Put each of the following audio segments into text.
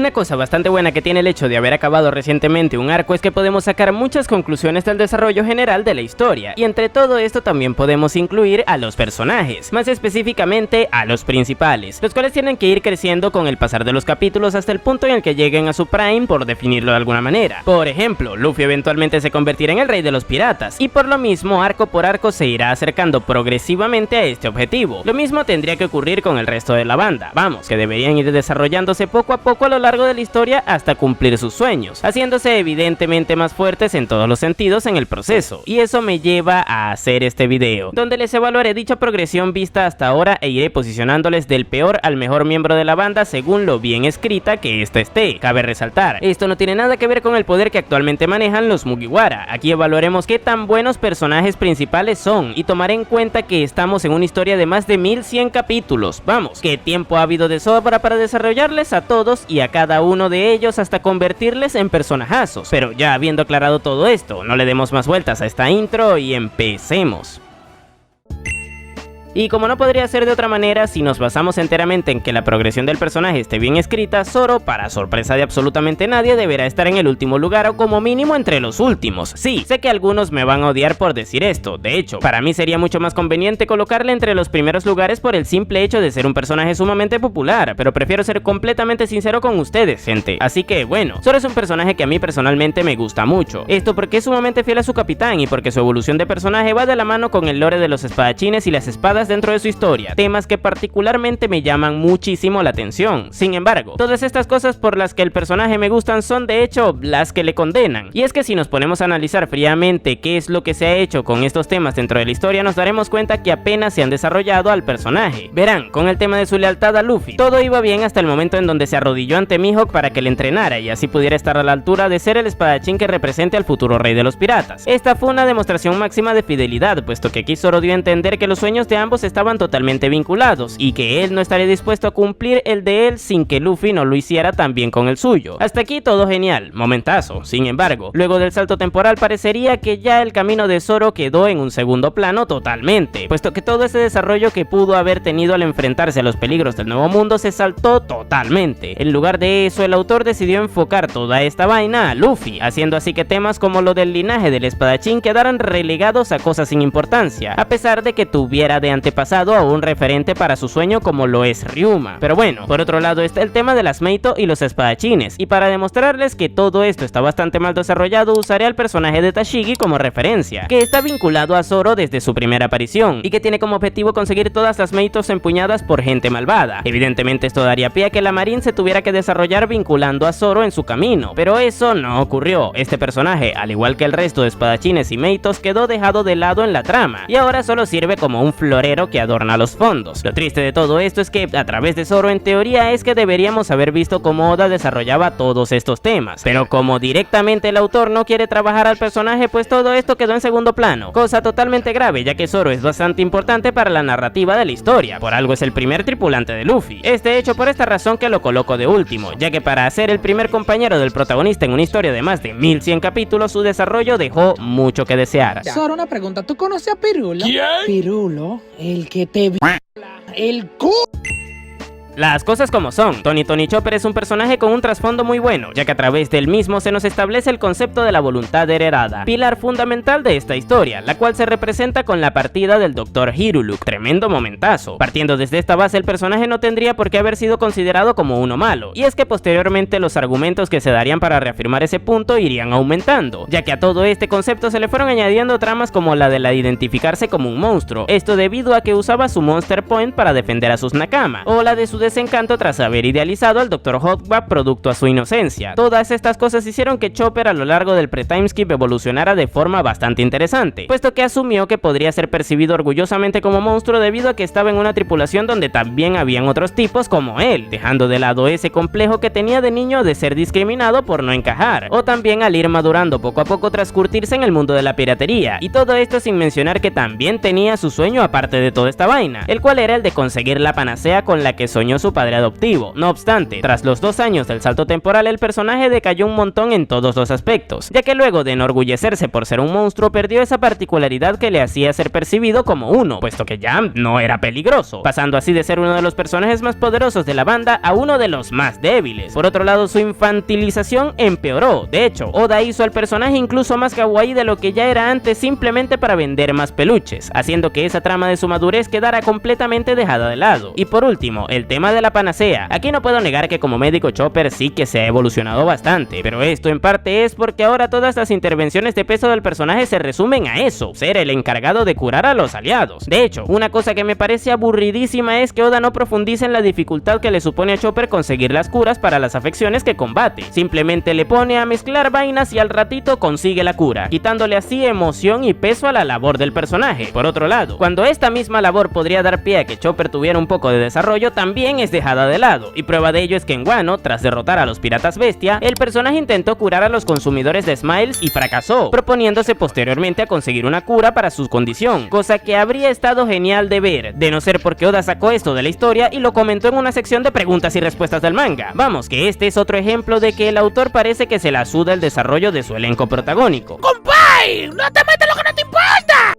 Una cosa bastante buena que tiene el hecho de haber acabado recientemente un arco es que podemos sacar muchas conclusiones del desarrollo general de la historia, y entre todo esto también podemos incluir a los personajes, más específicamente a los principales, los cuales tienen que ir creciendo con el pasar de los capítulos hasta el punto en el que lleguen a su prime, por definirlo de alguna manera. Por ejemplo, Luffy eventualmente se convertirá en el rey de los piratas, y por lo mismo arco por arco se irá acercando progresivamente a este objetivo. Lo mismo tendría que ocurrir con el resto de la banda, vamos, que deberían ir desarrollándose poco a poco a lo largo de la historia hasta cumplir sus sueños, haciéndose evidentemente más fuertes en todos los sentidos en el proceso. Y eso me lleva a hacer este video, donde les evaluaré dicha progresión vista hasta ahora e iré posicionándoles del peor al mejor miembro de la banda según lo bien escrita que esta esté. Cabe resaltar, esto no tiene nada que ver con el poder que actualmente manejan los Mugiwara. Aquí evaluaremos qué tan buenos personajes principales son y tomaré en cuenta que estamos en una historia de más de 1100 capítulos. Vamos, qué tiempo ha habido de sobra para desarrollarles a todos y a cada uno de ellos hasta convertirles en personajazos. Pero ya habiendo aclarado todo esto, no le demos más vueltas a esta intro y empecemos. Y como no podría ser de otra manera, si nos basamos enteramente en que la progresión del personaje esté bien escrita, Zoro, para sorpresa de absolutamente nadie, deberá estar en el último lugar o como mínimo entre los últimos. Sí, sé que algunos me van a odiar por decir esto, de hecho, para mí sería mucho más conveniente colocarle entre los primeros lugares por el simple hecho de ser un personaje sumamente popular, pero prefiero ser completamente sincero con ustedes, gente. Así que bueno, Zoro es un personaje que a mí personalmente me gusta mucho, esto porque es sumamente fiel a su capitán y porque su evolución de personaje va de la mano con el lore de los espadachines y las espadas dentro de su historia, temas que particularmente me llaman muchísimo la atención. Sin embargo, todas estas cosas por las que el personaje me gustan son de hecho las que le condenan, y es que si nos ponemos a analizar fríamente qué es lo que se ha hecho con estos temas dentro de la historia, nos daremos cuenta que apenas se han desarrollado al personaje. Verán, con el tema de su lealtad a Luffy, todo iba bien hasta el momento en donde se arrodilló ante Mihawk para que le entrenara y así pudiera estar a la altura de ser el espadachín que represente al futuro rey de los piratas. Esta fue una demostración máxima de fidelidad, puesto que aquí Zoro dio a entender que los sueños de ambos estaban totalmente vinculados y que él no estaría dispuesto a cumplir el de él sin que Luffy no lo hiciera también con el suyo. Hasta aquí todo genial, momentazo. Sin embargo, luego del salto temporal parecería que ya el camino de Zoro quedó en un segundo plano totalmente, puesto que todo ese desarrollo que pudo haber tenido al enfrentarse a los peligros del nuevo mundo se saltó totalmente. En lugar de eso, el autor decidió enfocar toda esta vaina a Luffy, haciendo así que temas como lo del linaje del espadachín quedaran relegados a cosas sin importancia, a pesar de que tuviera de antepasado a un referente para su sueño como lo es Ryuma. Pero bueno, por otro lado está el tema de las Meito y los espadachines, y para demostrarles que todo esto está bastante mal desarrollado, usaré al personaje de Tashigi como referencia, que está vinculado a Zoro desde su primera aparición, y que tiene como objetivo conseguir todas las Meitos empuñadas por gente malvada. Evidentemente esto daría pie a que la Marine se tuviera que desarrollar vinculando a Zoro en su camino, pero eso no ocurrió. Este personaje, al igual que el resto de espadachines y Meitos, quedó dejado de lado en la trama, y ahora solo sirve como un florero que adorna los fondos. Lo triste de todo esto es que a través de Zoro en teoría es que deberíamos haber visto cómo Oda desarrollaba todos estos temas, pero como directamente el autor no quiere trabajar al personaje, pues todo esto quedó en segundo plano, cosa totalmente grave ya que Zoro es bastante importante para la narrativa de la historia, por algo es el primer tripulante de Luffy. Este hecho por esta razón que lo coloco de último, ya que para ser el primer compañero del protagonista en una historia de más de 1100 capítulos, su desarrollo dejó mucho que desear. Zoro, una pregunta, ¿tú conoces a Pirulo? ¿Quién? Pirulo, el que te el cu... Las cosas como son, Tony Chopper es un personaje con un trasfondo muy bueno, ya que a través del mismo se nos establece el concepto de la voluntad heredada, pilar fundamental de esta historia, la cual se representa con la partida del Dr. Hiruluk, tremendo momentazo. Partiendo desde esta base, el personaje no tendría por qué haber sido considerado como uno malo, y es que posteriormente los argumentos que se darían para reafirmar ese punto irían aumentando, ya que a todo este concepto se le fueron añadiendo tramas como la de la identificarse como un monstruo, esto debido a que usaba su Monster Point para defender a sus Nakama, o la de su desencanto tras haber idealizado al Dr. Hotbap producto a su inocencia. Todas estas cosas hicieron que Chopper a lo largo del pre-timeskip evolucionara de forma bastante interesante, puesto que asumió que podría ser percibido orgullosamente como monstruo debido a que estaba en una tripulación donde también habían otros tipos como él, dejando de lado ese complejo que tenía de niño de ser discriminado por no encajar, o también al ir madurando poco a poco tras curtirse en el mundo de la piratería, y todo esto sin mencionar que también tenía su sueño aparte de toda esta vaina, el cual era el de conseguir la panacea con la que soñó enseñó su padre adoptivo. No obstante, tras los 2 años del salto temporal, el personaje decayó un montón en todos los aspectos, ya que luego de enorgullecerse por ser un monstruo, perdió esa particularidad que le hacía ser percibido como uno, puesto que ya no era peligroso, pasando así de ser uno de los personajes más poderosos de la banda a uno de los más débiles. Por otro lado, su infantilización empeoró. De hecho, Oda hizo al personaje incluso más kawaii de lo que ya era antes, simplemente para vender más peluches, haciendo que esa trama de su madurez quedara completamente dejada de lado. Y por último, el tema de la panacea. Aquí no puedo negar que como médico Chopper sí que se ha evolucionado bastante, pero esto en parte es porque ahora todas las intervenciones de peso del personaje se resumen a eso, ser el encargado de curar a los aliados. De hecho, una cosa que me parece aburridísima es que Oda no profundiza en la dificultad que le supone a Chopper conseguir las curas para las afecciones que combate. Simplemente le pone a mezclar vainas y al ratito consigue la cura, quitándole así emoción y peso a la labor del personaje. Por otro lado, cuando esta misma labor podría dar pie a que Chopper tuviera un poco de desarrollo, también es dejada de lado, y prueba de ello es que en Wano, tras derrotar a los piratas bestia, el personaje intentó curar a los consumidores de Smiles y fracasó, proponiéndose posteriormente a conseguir una cura para su condición, cosa que habría estado genial de ver, de no ser porque Oda sacó esto de la historia y lo comentó en una sección de preguntas y respuestas del manga. Vamos, que este es otro ejemplo de que el autor parece que se la suda el desarrollo de su elenco protagónico. ¡Compay! ¡No te metas lo que no te importa!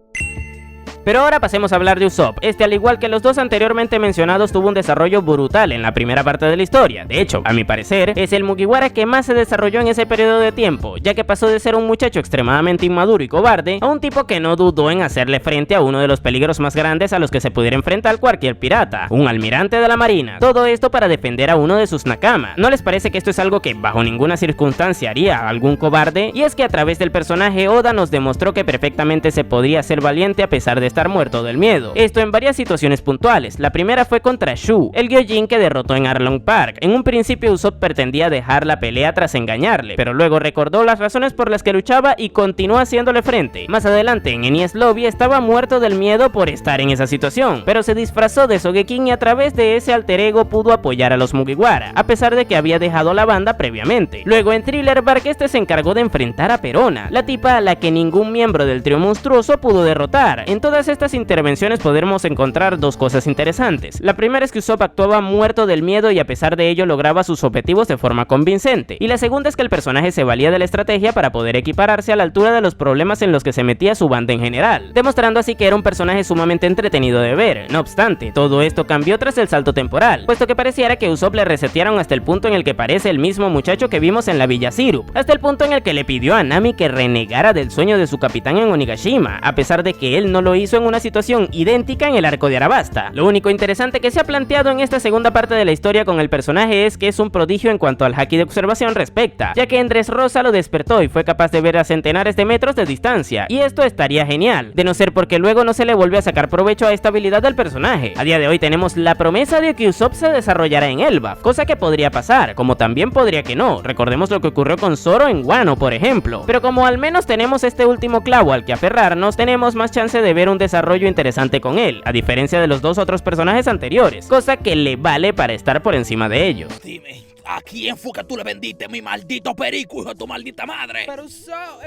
Pero ahora pasemos a hablar de Usopp. Este, al igual que los dos anteriormente mencionados, tuvo un desarrollo brutal en la primera parte de la historia. De hecho, a mi parecer, es el Mugiwara que más se desarrolló en ese periodo de tiempo, ya que pasó de ser un muchacho extremadamente inmaduro y cobarde a un tipo que no dudó en hacerle frente a uno de los peligros más grandes a los que se pudiera enfrentar cualquier pirata, un almirante de la marina. Todo esto para defender a uno de sus nakama. ¿No les parece que esto es algo que bajo ninguna circunstancia haría algún cobarde? Y es que a través del personaje Oda nos demostró que perfectamente se podría ser valiente a pesar de estar muerto del miedo. Esto en varias situaciones puntuales. La primera fue contra Shu, el Gyojin que derrotó en Arlong Park. En un principio Usopp pretendía dejar la pelea tras engañarle, pero luego recordó las razones por las que luchaba y continuó haciéndole frente. Más adelante en Enies Lobby estaba muerto del miedo por estar en esa situación, pero se disfrazó de Sogeking y a través de ese alter ego pudo apoyar a los Mugiwara, a pesar de que había dejado la banda previamente. Luego en Thriller Bark este se encargó de enfrentar a Perona, la tipa a la que ningún miembro del trío monstruoso pudo derrotar. En todas estas intervenciones podremos encontrar dos cosas interesantes. La primera es que Usopp actuaba muerto del miedo y a pesar de ello lograba sus objetivos de forma convincente. Y la segunda es que el personaje se valía de la estrategia para poder equipararse a la altura de los problemas en los que se metía su banda en general, demostrando así que era un personaje sumamente entretenido de ver. No obstante, todo esto cambió tras el salto temporal, puesto que pareciera que Usopp le resetearon hasta el punto en el que parece el mismo muchacho que vimos en la Villa Sirup, hasta el punto en el que le pidió a Nami que renegara del sueño de su capitán en Onigashima, a pesar de que él no lo hizo en una situación idéntica en el arco de Arabasta. Lo único interesante que se ha planteado en esta segunda parte de la historia con el personaje es que es un prodigio en cuanto al haki de observación respecta, ya que en Dressrosa lo despertó y fue capaz de ver a centenares de metros de distancia, y esto estaría genial, de no ser porque luego no se le vuelve a sacar provecho a esta habilidad del personaje. A día de hoy tenemos la promesa de que Usopp se desarrollará en Elbaf, cosa que podría pasar, como también podría que no. Recordemos lo que ocurrió con Zoro en Wano, por ejemplo. Pero como al menos tenemos este último clavo al que aferrarnos, tenemos más chance de ver un desarrollo interesante con él, a diferencia de los dos otros personajes anteriores, cosa que le vale para estar por encima de ellos. Dime, ¿a quién fue que tú le vendiste mi maldito perico, hijo de tu maldita madre? Pero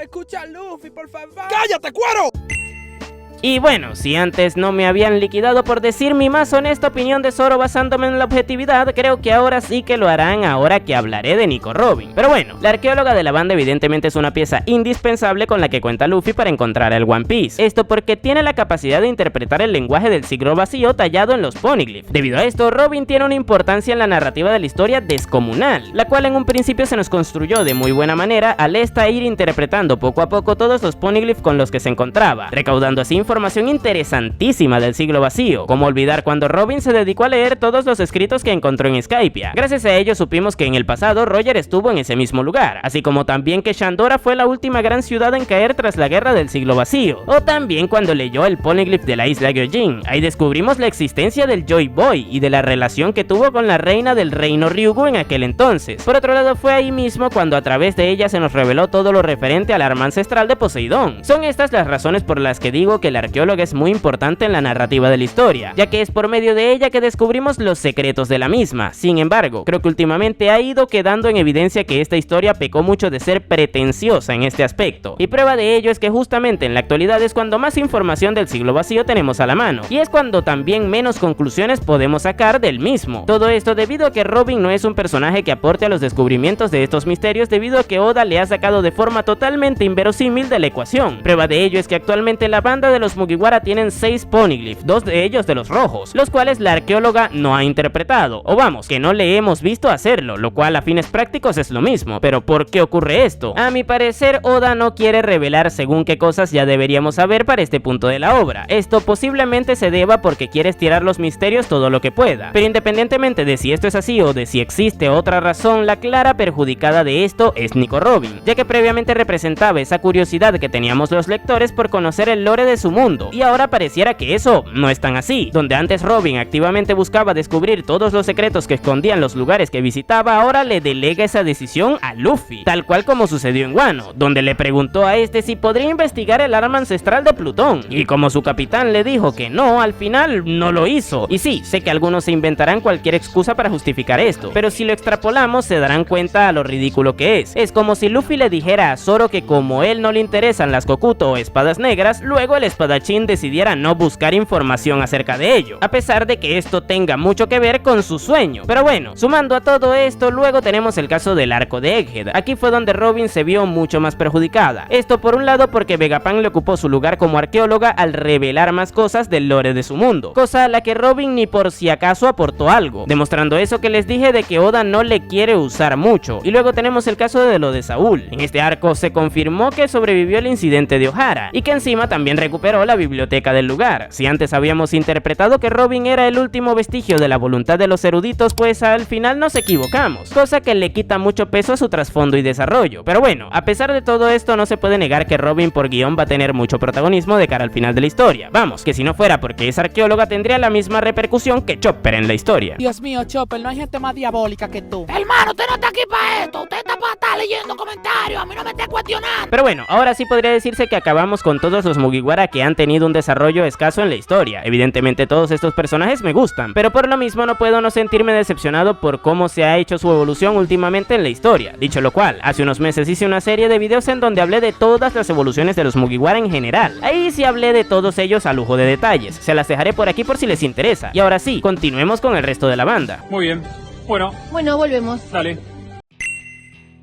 escucha a Luffy, por favor. ¡Cállate, cuero! Y bueno, si antes no me habían liquidado por decir mi más honesta opinión de Zoro basándome en la objetividad, creo que ahora sí que lo harán ahora que hablaré de Nico Robin. Pero bueno, la arqueóloga de la banda evidentemente es una pieza indispensable con la que cuenta Luffy para encontrar el One Piece. Esto porque tiene la capacidad de interpretar el lenguaje del siglo vacío tallado en los poneglyphs. Debido a esto, Robin tiene una importancia en la narrativa de la historia descomunal, la cual en un principio se nos construyó de muy buena manera al esta ir interpretando poco a poco todos los poneglyphs con los que se encontraba, recaudando así información interesantísima del siglo vacío, como olvidar cuando Robin se dedicó a leer todos los escritos que encontró en Skypiea. Gracias a ello supimos que en el pasado Roger estuvo en ese mismo lugar, así como también que Shandora fue la última gran ciudad en caer tras la guerra del siglo vacío, o también cuando leyó el poneglyph de la isla Gyojin. Ahí descubrimos la existencia del Joy Boy y de la relación que tuvo con la reina del reino Ryugu en aquel entonces. Por otro lado, fue ahí mismo cuando a través de ella se nos reveló todo lo referente al arma ancestral de Poseidón. Son estas las razones por las que digo que la arqueóloga es muy importante en la narrativa de la historia, ya que es por medio de ella que descubrimos los secretos de la misma. Sin embargo, creo que últimamente ha ido quedando en evidencia que esta historia pecó mucho de ser pretenciosa en este aspecto, y prueba de ello es que justamente en la actualidad es cuando más información del siglo vacío tenemos a la mano, y es cuando también menos conclusiones podemos sacar del mismo. Todo esto debido a que Robin no es un personaje que aporte a los descubrimientos de estos misterios, debido a que Oda le ha sacado de forma totalmente inverosímil de la ecuación. Prueba de ello es que actualmente la banda de los Mugiwara tienen 6 poneglyphs, 2 de ellos de los rojos, los cuales la arqueóloga no ha interpretado, o vamos, que no le hemos visto hacerlo, lo cual a fines prácticos es lo mismo. Pero ¿por qué ocurre esto? A mi parecer, Oda no quiere revelar según qué cosas ya deberíamos saber para este punto de la obra. Esto posiblemente se deba porque quiere estirar los misterios todo lo que pueda, pero independientemente de si esto es así o de si existe otra razón, la clara perjudicada de esto es Nico Robin, ya que previamente representaba esa curiosidad que teníamos los lectores por conocer el lore de su mundo, y ahora pareciera que eso no es tan así. Donde antes Robin activamente buscaba descubrir todos los secretos que escondían los lugares que visitaba, ahora le delega esa decisión a Luffy, tal cual como sucedió en Wano, donde le preguntó a este si podría investigar el arma ancestral de Plutón, y como su capitán le dijo que no, al final no lo hizo. Y sí, sé que algunos se inventarán cualquier excusa para justificar esto, pero si lo extrapolamos se darán cuenta a lo ridículo que es. Es como si Luffy le dijera a Zoro que como él no le interesan las Kokuto o espadas negras, luego el espadachín decidiera no buscar información acerca de ello, a pesar de que esto tenga mucho que ver con su sueño. Pero bueno, sumando a todo esto, luego tenemos el caso del arco de Egghead. Aquí fue donde Robin se vio mucho más perjudicada. Esto por un lado porque Vegapunk le ocupó su lugar como arqueóloga al revelar más cosas del lore de su mundo, cosa a la que Robin ni por si acaso aportó algo, demostrando eso que les dije de que Oda no le quiere usar mucho. Y luego tenemos el caso de lo de Saúl. En este arco se confirmó que sobrevivió el incidente de Ohara, y que encima también recuperó la biblioteca del lugar. Si antes habíamos interpretado que Robin era el último vestigio de la voluntad de los eruditos, pues al final nos equivocamos, cosa que le quita mucho peso a su trasfondo y desarrollo. Pero bueno, a pesar de todo esto, no se puede negar que Robin por guión va a tener mucho protagonismo de cara al final de la historia. Vamos, que si no fuera porque es arqueóloga tendría la misma repercusión que Chopper en la historia. Dios mío, Chopper, no hay gente más diabólica que tú. Hermano, usted no está aquí para esto. Usted está para estar leyendo comentarios. A mí no me esté cuestionando. Pero bueno, ahora sí podría decirse que acabamos con todos los Mugiwara que han tenido un desarrollo escaso en la historia. Evidentemente todos estos personajes me gustan, pero por lo mismo no puedo no sentirme decepcionado por cómo se ha hecho su evolución últimamente en la historia. Dicho lo cual, hace unos meses hice una serie de videos en donde hablé de todas las evoluciones de los Mugiwara en general. Ahí sí hablé de todos ellos a lujo de detalles. Se las dejaré por aquí por si les interesa. Y ahora sí, continuemos con el resto de la banda. Muy bien. Bueno, Volvemos. dale.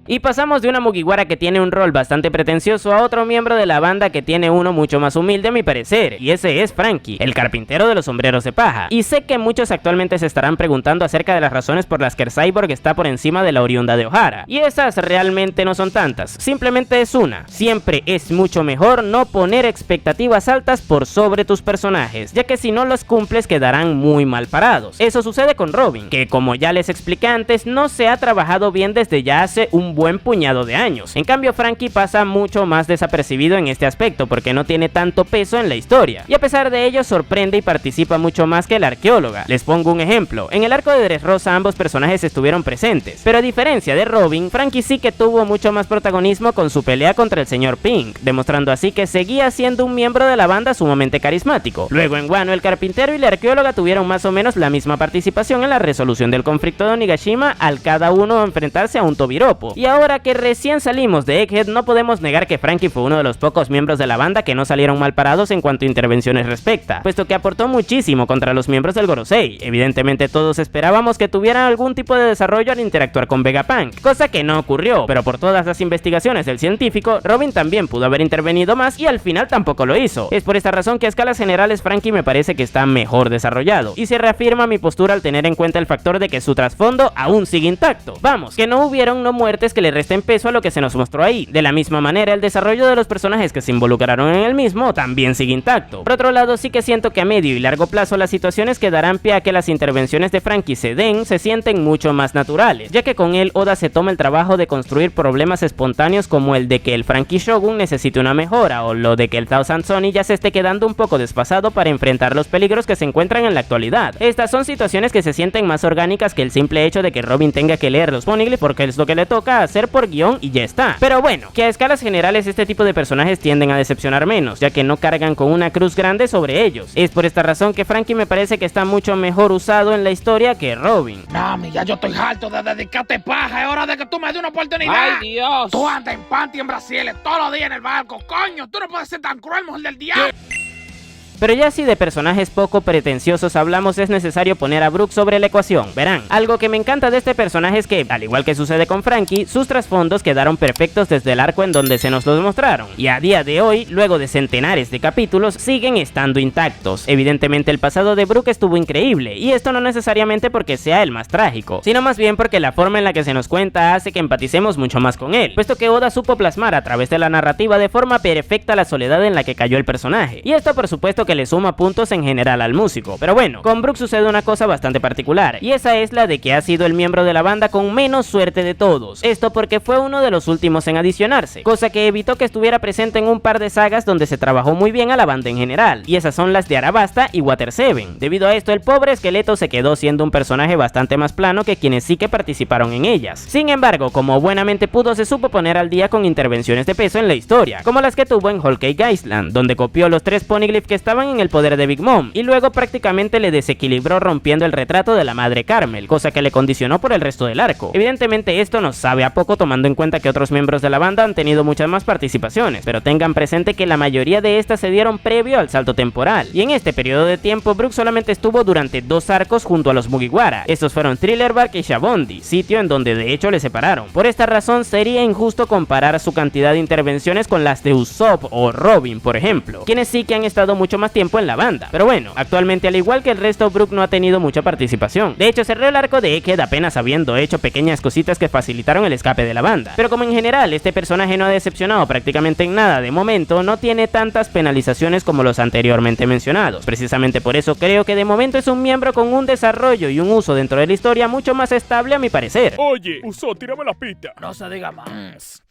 Y pasamos de una Mugiwara que tiene un rol bastante pretencioso a otro miembro de la banda que tiene uno mucho más humilde a mi parecer, y ese es Franky, el carpintero de los sombreros de paja. Y sé que muchos actualmente se estarán preguntando acerca de las razones por las que el Cyborg está por encima de la oriunda de Ohara, y esas realmente no son tantas, simplemente es una: siempre es mucho mejor no poner expectativas altas por sobre tus personajes, ya que si no los cumples quedarán muy mal parados. Eso sucede con Robin, que como ya les expliqué antes, no se ha trabajado bien desde ya hace un buen puñado de años. En cambio, Franky pasa mucho más desapercibido en este aspecto porque no tiene tanto peso en la historia, y a pesar de ello sorprende y participa mucho más que la arqueóloga. Les pongo un ejemplo: en el arco de Dressrosa ambos personajes estuvieron presentes, pero a diferencia de Robin, Franky sí que tuvo mucho más protagonismo con su pelea contra el señor Pink, demostrando así que seguía siendo un miembro de la banda sumamente carismático. Luego en Wano, el carpintero y la arqueóloga tuvieron más o menos la misma participación en la resolución del conflicto de Onigashima, al cada uno enfrentarse a un Tobiropo. Y ahora que recién salimos de Egghead, no podemos negar que Franky fue uno de los pocos miembros de la banda que no salieron mal parados en cuanto a intervenciones respecta, puesto que aportó muchísimo contra los miembros del Gorosei. Evidentemente todos esperábamos que tuvieran algún tipo de desarrollo al interactuar con Vegapunk, cosa que no ocurrió, pero por todas las investigaciones del científico, Robin también pudo haber intervenido más y al final tampoco lo hizo. Es por esta razón que a escalas generales Franky me parece que está mejor desarrollado, y se reafirma mi postura al tener en cuenta el factor de que su trasfondo aún sigue intacto. Vamos, que no hubieron no muertes que le resten peso a lo que se nos mostró ahí. De la misma manera, el desarrollo de los personajes que se involucraron en el mismo también sigue intacto. Por otro lado, sí que siento que a medio y largo plazo las situaciones que darán pie a que las intervenciones de Franky se sienten mucho más naturales, ya que con él Oda se toma el trabajo de construir problemas espontáneos como el de que el Franky Shogun necesite una mejora, o lo de que el Thousand Sunny ya se esté quedando un poco desfasado para enfrentar los peligros que se encuentran en la actualidad. Estas son situaciones que se sienten más orgánicas que el simple hecho de que Robin tenga que leer los poneglyphs porque es lo que le toca hacer por guión y ya está. Pero bueno, que a escalas generales este tipo de personajes tienden a decepcionar menos, ya que no cargan con una cruz grande sobre ellos. Es por esta razón que Franky me parece que está mucho mejor usado en la historia que Robin. Nami, ya yo estoy harto de dedicarte paja. Es hora de que tú me des una oportunidad. ¡Ay, Dios! Tú andas en panty en Brasil todos los días en el barco. Coño, tú no puedes ser tan cruel, mujer del diablo. Pero ya si de personajes poco pretenciosos hablamos, es necesario poner a Brooke sobre la ecuación. Verán, algo que me encanta de este personaje es que, al igual que sucede con Franky, sus trasfondos quedaron perfectos desde el arco en donde se nos los mostraron, y a día de hoy, luego de centenares de capítulos, siguen estando intactos. Evidentemente el pasado de Brooke estuvo increíble, y esto no necesariamente porque sea el más trágico, sino más bien porque la forma en la que se nos cuenta hace que empaticemos mucho más con él, puesto que Oda supo plasmar a través de la narrativa de forma perfecta la soledad en la que cayó el personaje, y esto por supuesto que le suma puntos en general al músico. Pero bueno, con Brooke sucede una cosa bastante particular, y esa es la de que ha sido el miembro de la banda con menos suerte de todos. Esto porque fue uno de los últimos en adicionarse, cosa que evitó que estuviera presente en un par de sagas donde se trabajó muy bien a la banda en general, y esas son las de Arabasta y Water 7. Debido a esto, el pobre esqueleto se quedó siendo un personaje bastante más plano que quienes sí que participaron en ellas. Sin embargo, como buenamente pudo, se supo poner al día con intervenciones de peso en la historia, como las que tuvo en Whole Cake Island, donde copió los 3 poneglyphs que estaban en el poder de Big Mom, y luego prácticamente le desequilibró rompiendo el retrato de la madre Carmel, cosa que le condicionó por el resto del arco. Evidentemente esto nos sabe a poco tomando en cuenta que otros miembros de la banda han tenido muchas más participaciones, pero tengan presente que la mayoría de estas se dieron previo al salto temporal, y en este periodo de tiempo Brooke solamente estuvo durante 2 arcos junto a los Mugiwara. Estos fueron Thriller Bark y Shabondi, sitio en donde de hecho le separaron. Por esta razón sería injusto comparar su cantidad de intervenciones con las de Usopp o Robin, por ejemplo, quienes sí que han estado mucho más tiempo en la banda. Pero bueno, actualmente al igual que el resto, Brooke no ha tenido mucha participación. De hecho, cerró el arco de Egghead apenas habiendo hecho pequeñas cositas que facilitaron el escape de la banda. Pero como en general este personaje no ha decepcionado prácticamente en nada de momento, no tiene tantas penalizaciones como los anteriormente mencionados. Precisamente por eso creo que de momento es un miembro con un desarrollo y un uso dentro de la historia mucho más estable a mi parecer. Oye, Uso, tírame la pista. No se diga más.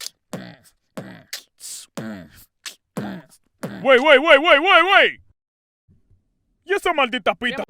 Wey. ¿Y esa maldita pita?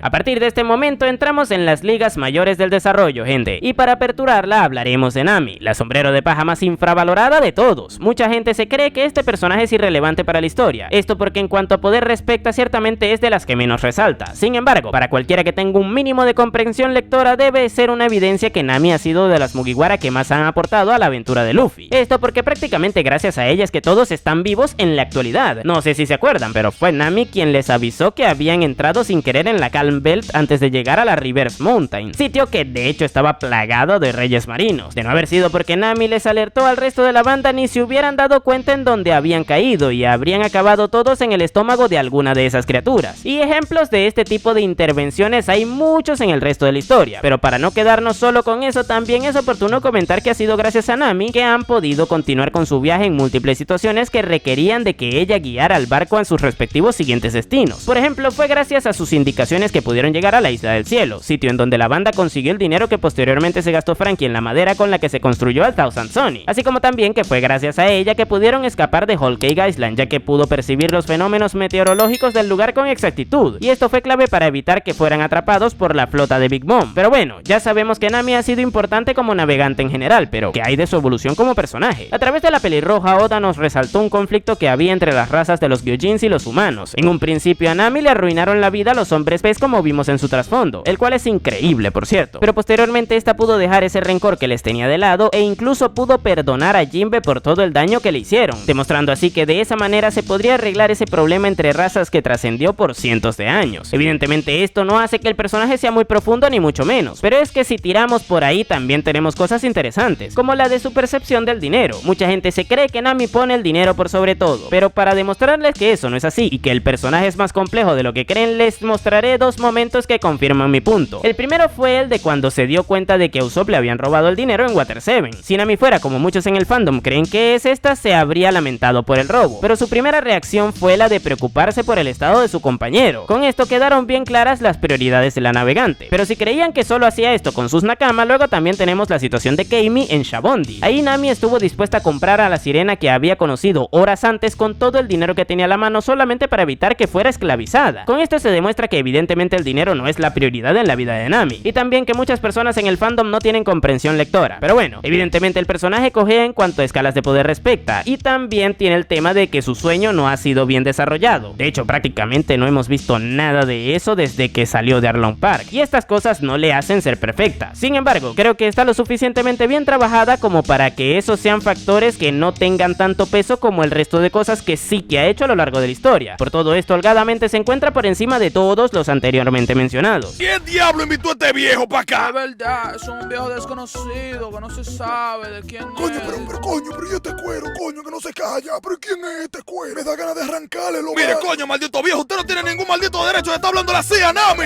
A partir de este momento entramos en las ligas mayores del desarrollo, gente, y para aperturarla hablaremos de Nami, la sombrero de paja más infravalorada de todos. Mucha gente se cree que este personaje es irrelevante para la historia, esto porque en cuanto a poder respecta ciertamente es de las que menos resalta. Sin embargo, para cualquiera que tenga un mínimo de comprensión lectora debe ser una evidencia que Nami ha sido de las Mugiwara que más han aportado a la aventura de Luffy. Esto porque prácticamente gracias a ella es que todos están vivos en la actualidad. No sé si se acuerdan, pero fue Nami quien les avisó que habían entrado sin querer en la Calm Belt antes de llegar a la Reverse Mountain, sitio que de hecho estaba plagado de reyes marinos. De no haber sido porque Nami les alertó al resto de la banda, ni se hubieran dado cuenta en donde habían caído y habrían acabado todos en el estómago de alguna de esas criaturas. Y ejemplos de este tipo de intervenciones hay muchos en el resto de la historia, pero para no quedarnos solo con eso, también es oportuno comentar que ha sido gracias a Nami que han podido continuar con su viaje en múltiples situaciones que requerían de que ella guiara al barco a sus respectivos siguientes destinos. Por ejemplo, fue gracias a sus indicaciones que pudieron llegar a la Isla del Cielo, sitio en donde la banda consiguió el dinero que posteriormente se gastó Franky en la madera con la que se construyó el Thousand Sunny, así como también que fue gracias a ella que pudieron escapar de Whole Cake Island, ya que pudo percibir los fenómenos meteorológicos del lugar con exactitud, y esto fue clave para evitar que fueran atrapados por la flota de Big Mom. Pero bueno, ya sabemos que Nami ha sido importante como navegante en general, pero ¿qué hay de su evolución como personaje? A través de la pelirroja, Oda nos resaltó un conflicto que había entre las razas de los Gyojins y los humanos. En un principio a Nami le arruinaron la vida a los hombres pez, como vimos en su trasfondo, el cual es increíble por cierto, pero posteriormente esta pudo dejar ese rencor que les tenía de lado e incluso pudo perdonar a Jinbe por todo el daño que le hicieron, demostrando así que de esa manera se podría arreglar ese problema entre razas que trascendió por cientos de años. Evidentemente esto no hace que el personaje sea muy profundo ni mucho menos, pero es que si tiramos por ahí también tenemos cosas interesantes, como la de su percepción del dinero. Mucha gente se cree que Nami pone el dinero por sobre todo, pero para demostrarles que eso no es así y que el personaje es más complejo de lo que creen, les mostraré 2 momentos que confirman mi punto. El primero fue el de cuando se dio cuenta de que a Usopp le habían robado el dinero en Water 7. Si Nami fuera como muchos en el fandom creen que es esta, se habría lamentado por el robo, pero su primera reacción fue la de preocuparse por el estado de su compañero. Con esto quedaron bien claras las prioridades de la navegante, pero si creían que solo hacía esto con sus nakama, luego también tenemos la situación de Keimi en Shabondi. Ahí Nami estuvo dispuesta a comprar a la sirena que había conocido horas antes con todo el dinero que tenía a la mano solamente para evitar que fuera esclavizada. Con esto se demuestra que evidentemente evidentemente el dinero no es la prioridad en la vida de Nami, y también que muchas personas en el fandom no tienen comprensión lectora. Pero bueno, evidentemente el personaje cojea en cuanto a escalas de poder respecta, y también tiene el tema de que su sueño no ha sido bien desarrollado. De hecho, prácticamente no hemos visto nada de eso desde que salió de Arlong Park, y estas cosas no le hacen ser perfecta. Sin embargo, creo que está lo suficientemente bien trabajada como para que esos sean factores que no tengan tanto peso como el resto de cosas que sí que ha hecho a lo largo de la historia. Por todo esto, holgadamente se encuentra por encima de todos los anteriormente mencionados. ¿Quién diablo invitó a este viejo para Es acá? verdad, es un viejo desconocido que no se sabe de quién Coño, es. pero yo este cuero, coño, que no se calla. Pero ¿quién es este cuero? Me da ganas de arrancarle lo Mire, coño, maldito viejo, usted no tiene ningún maldito derecho de estar hablando así a Nami.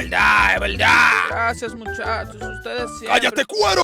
Es verdad. Gracias, muchachos, ustedes siempre... Cállate, cuero.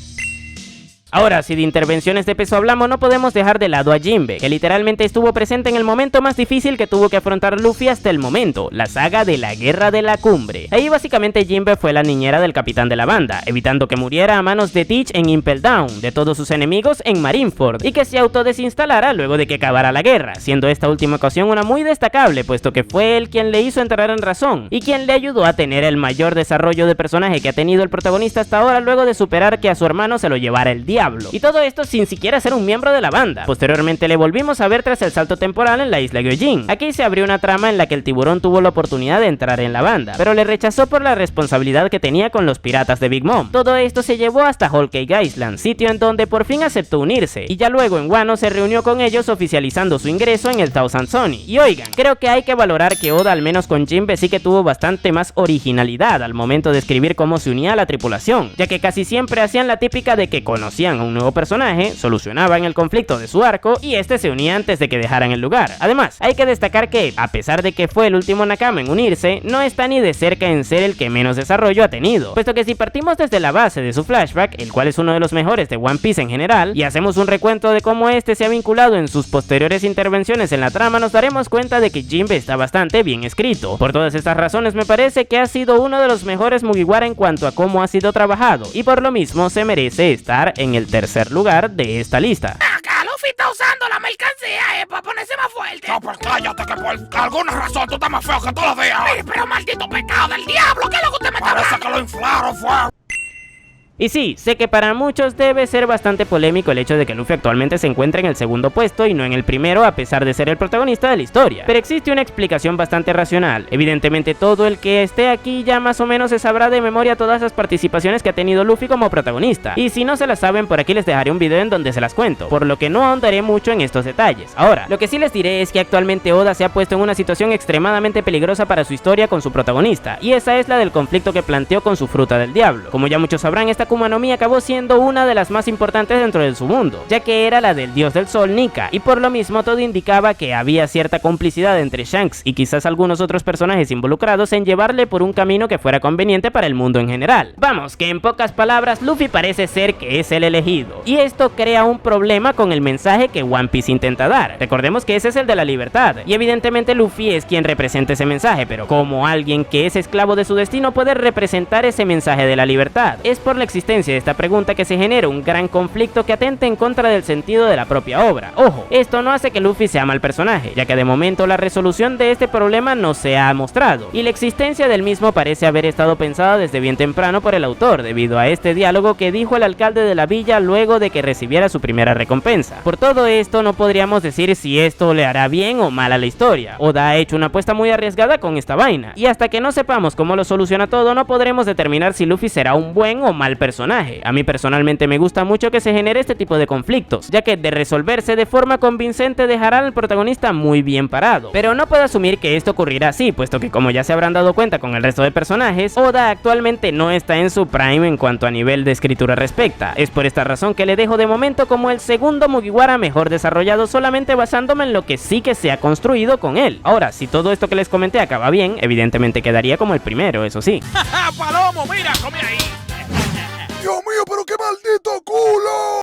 Ahora, si de intervenciones de peso hablamos, no podemos dejar de lado a Jinbe, que literalmente estuvo presente en el momento más difícil que tuvo que afrontar Luffy hasta el momento, la saga de la Guerra de la Cumbre. Ahí básicamente Jinbe fue la niñera del capitán de la banda, evitando que muriera a manos de Teach en Impel Down, de todos sus enemigos en Marineford, y que se autodesinstalara luego de que acabara la guerra, siendo esta última ocasión una muy destacable, puesto que fue él quien le hizo entrar en razón, y quien le ayudó a tener el mayor desarrollo de personaje que ha tenido el protagonista hasta ahora, luego de superar que a su hermano se lo llevara el diablo. Y todo esto sin siquiera ser un miembro de la banda. Posteriormente le volvimos a ver tras el salto temporal en la isla Gyojin. Aquí se abrió una trama en la que el tiburón tuvo la oportunidad de entrar en la banda, pero le rechazó por la responsabilidad que tenía con los piratas de Big Mom. Todo esto se llevó hasta Whole Cake Island, sitio en donde por fin aceptó unirse, y ya luego en Wano se reunió con ellos oficializando su ingreso en el Thousand Sunny. Y oigan, creo que hay que valorar que Oda, al menos con Jinbe, sí que tuvo bastante más originalidad al momento de escribir cómo se unía a la tripulación, ya que casi siempre hacían la típica de que conocían a un nuevo personaje, solucionaban el conflicto de su arco y este se unía antes de que dejaran el lugar. Además, hay que destacar que, a pesar de que fue el último Nakama en unirse, no está ni de cerca en ser el que menos desarrollo ha tenido, puesto que si partimos desde la base de su flashback, el cual es uno de los mejores de One Piece en general, y hacemos un recuento de cómo este se ha vinculado en sus posteriores intervenciones en la trama, nos daremos cuenta de que Jinbe está bastante bien escrito. Por todas estas razones me parece que ha sido uno de los mejores Mugiwara en cuanto a cómo ha sido trabajado, y por lo mismo se merece estar en el tercer lugar de esta lista. Acá Luffy está usando la mercancía, para ponerse más fuerte. No, pues cállate, que por alguna razón tú estás más feo que todos los días. Pero maldito pecado del diablo, ¿qué es lo que usted me está hablando? Parece que lo inflaron, fue. Y sí, sé que para muchos debe ser bastante polémico el hecho de que Luffy actualmente se encuentre en el segundo puesto y no en el primero, a pesar de ser el protagonista de la historia, pero existe una explicación bastante racional. Evidentemente todo el que esté aquí ya más o menos se sabrá de memoria todas las participaciones que ha tenido Luffy como protagonista, y si no se las saben, por aquí les dejaré un video en donde se las cuento, por lo que no ahondaré mucho en estos detalles. Ahora, lo que sí les diré es que actualmente Oda se ha puesto en una situación extremadamente peligrosa para su historia con su protagonista, y esa es la del conflicto que planteó con su fruta del diablo. Como ya muchos sabrán, esta Akuma no Mi acabó siendo una de las más importantes dentro de su mundo, ya que era la del dios del sol Nika, y por lo mismo todo indicaba que había cierta complicidad entre Shanks y quizás algunos otros personajes involucrados en llevarle por un camino que fuera conveniente para el mundo en general. Vamos, que en pocas palabras Luffy parece ser que es el elegido, y esto crea un problema con el mensaje que One Piece intenta dar. Recordemos que ese es el de la libertad, y evidentemente Luffy es quien representa ese mensaje, pero como alguien que es esclavo de su destino puede representar ese mensaje de la libertad. Es por la existencia de esta pregunta que se genera un gran conflicto que atenta en contra del sentido de la propia obra. Ojo, esto no hace que Luffy sea mal personaje, ya que de momento la resolución de este problema no se ha mostrado, y la existencia del mismo parece haber estado pensada desde bien temprano por el autor, debido a este diálogo que dijo el alcalde de la villa luego de que recibiera su primera recompensa. Por todo esto no podríamos decir si esto le hará bien o mal a la historia. Oda ha hecho una apuesta muy arriesgada con esta vaina, y hasta que no sepamos cómo lo soluciona todo no podremos determinar si Luffy será un buen o mal personaje. A mí personalmente me gusta mucho que se genere este tipo de conflictos, ya que de resolverse de forma convincente dejará al protagonista muy bien parado, pero no puedo asumir que esto ocurrirá así, puesto que como ya se habrán dado cuenta con el resto de personajes, Oda actualmente no está en su prime en cuanto a nivel de escritura respecta. Es por esta razón que le dejo de momento como el segundo Mugiwara mejor desarrollado, solamente basándome en lo que sí que se ha construido con él. Ahora, si todo esto que les comenté acaba bien, evidentemente quedaría como el primero, eso sí. Palomo, mira, come ahí. Dios mío, pero qué maldito culo.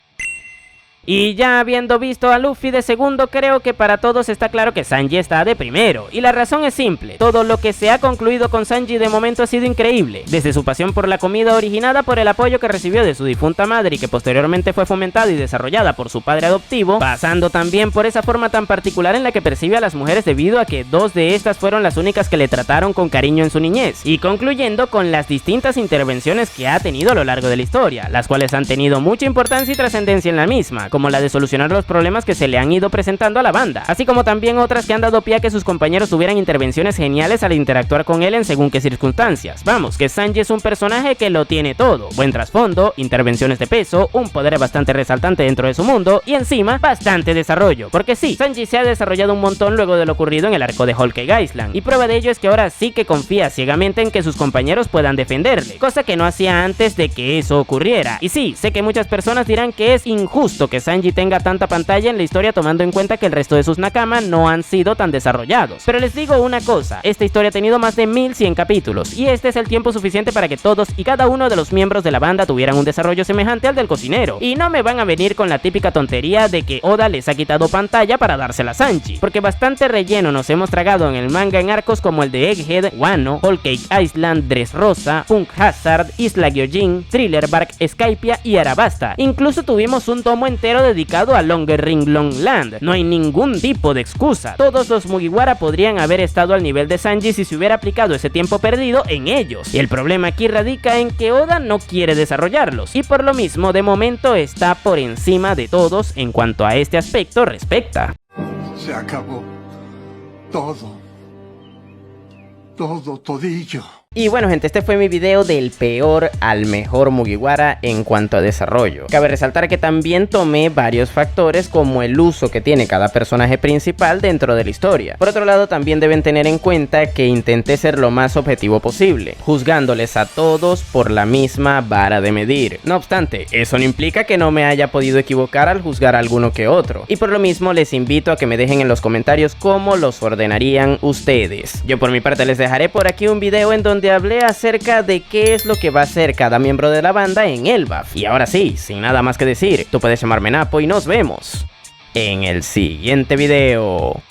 Y ya habiendo visto a Luffy de segundo, creo que para todos está claro que Sanji está de primero, y la razón es simple: todo lo que se ha concluido con Sanji de momento ha sido increíble, desde su pasión por la comida originada por el apoyo que recibió de su difunta madre y que posteriormente fue fomentada y desarrollada por su padre adoptivo, pasando también por esa forma tan particular en la que percibe a las mujeres debido a que dos de estas fueron las únicas que le trataron con cariño en su niñez, y concluyendo con las distintas intervenciones que ha tenido a lo largo de la historia, las cuales han tenido mucha importancia y trascendencia en la misma, como la de solucionar los problemas que se le han ido presentando a la banda, así como también otras que han dado pie a que sus compañeros tuvieran intervenciones geniales al interactuar con él en según qué circunstancias. Vamos, que Sanji es un personaje que lo tiene todo: buen trasfondo, intervenciones de peso, un poder bastante resaltante dentro de su mundo y encima bastante desarrollo, porque sí, Sanji se ha desarrollado un montón luego de lo ocurrido en el arco de Whole Cake Island, y prueba de ello es que ahora sí que confía ciegamente en que sus compañeros puedan defenderle, cosa que no hacía antes de que eso ocurriera. Y sí, sé que muchas personas dirán que es injusto que Sanji tenga tanta pantalla en la historia tomando en cuenta que el resto de sus nakama no han sido tan desarrollados, pero les digo una cosa: esta historia ha tenido más de 1100 capítulos, y este es el tiempo suficiente para que todos y cada uno de los miembros de la banda tuvieran un desarrollo semejante al del cocinero, y no me van a venir con la típica tontería de que Oda les ha quitado pantalla para dársela a Sanji, porque bastante relleno nos hemos tragado en el manga en arcos como el de Egghead, Wano, Whole Cake Island, Dressrosa, Punk Hazard, Isla Gyojin, Thriller Bark, Skypiea y Arabasta. Incluso tuvimos un tomo entero dedicado a Longer Ring Long Land. No hay ningún tipo de excusa: todos los Mugiwara podrían haber estado al nivel de Sanji si se hubiera aplicado ese tiempo perdido en ellos, y el problema aquí radica en que Oda no quiere desarrollarlos, y por lo mismo de momento está por encima de todos en cuanto a este aspecto respecta. Se acabó todo, todillo. Y bueno gente, este fue mi video del peor al mejor Mugiwara en cuanto a desarrollo. Cabe resaltar que también tomé varios factores como el uso que tiene cada personaje principal dentro de la historia. Por otro lado, también deben tener en cuenta que intenté ser lo más objetivo posible, juzgándoles a todos por la misma vara de medir. No obstante, eso no implica que no me haya podido equivocar al juzgar a alguno que otro, y por lo mismo les invito a que me dejen en los comentarios cómo los ordenarían ustedes. Yo por mi parte les dejaré por aquí un video en donde hablé acerca de qué es lo que va a hacer cada miembro de la banda en Elbaf. Y ahora sí, sin nada más que decir, tú puedes llamarme Napo y nos vemos en el siguiente video.